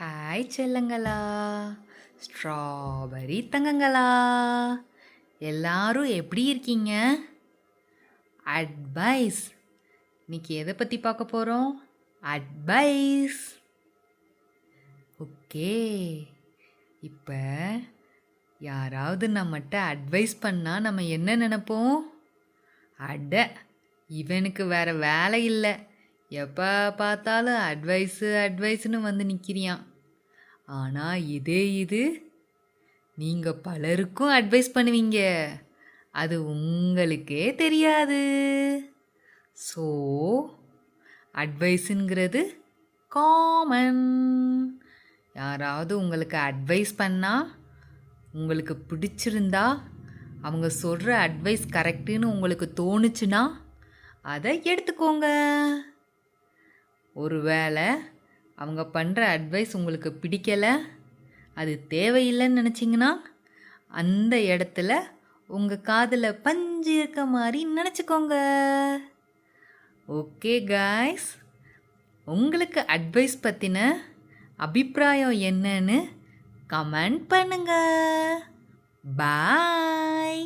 Hi செல்லங்களா, strawberry தங்கங்களா, எல்லாரும் எப்படி இருக்கீங்க? அட்வைஸ் இன்னைக்கு எதை பற்றி பார்க்க போகிறோம்? அட்வைஸ். ஓகே, இப்போ யாராவது நம்மகிட்ட அட்வைஸ் பண்ணால் நம்ம என்ன நினைப்போம்? அட, இவனுக்கு வேற வேலை இல்லை, எப்போ பார்த்தாலும் அட்வைஸ்னு வந்து நிற்கிறியான். ஆனால் இது நீங்கள் பலருக்கும் அட்வைஸ் பண்ணுவீங்க, அது உங்களுக்கே தெரியாது. ஸோ அட்வைஸுங்கிறது காமன். யாராவது உங்களுக்கு அட்வைஸ் பண்ணால் உங்களுக்கு பிடிச்சிருந்தா, அவங்க சொல்கிற அட்வைஸ் கரெக்டுன்னு உங்களுக்கு தோணுச்சுன்னா அதை எடுத்துக்கோங்க. ஒருவேளை அவங்க பண்ணுற அட்வைஸ் உங்களுக்கு பிடிக்கலை, அது தேவையில்லைன்னு நினச்சிங்கன்னா அந்த இடத்துல உங்கள் காதில் பஞ்சு இருக்க மாதிரி நினச்சிக்கோங்க. ஓகே காய்ஸ், உங்களுக்கு அட்வைஸ் பற்றின அபிப்பிராயம் என்னன்னு கமெண்ட் பண்ணுங்க. பாய்.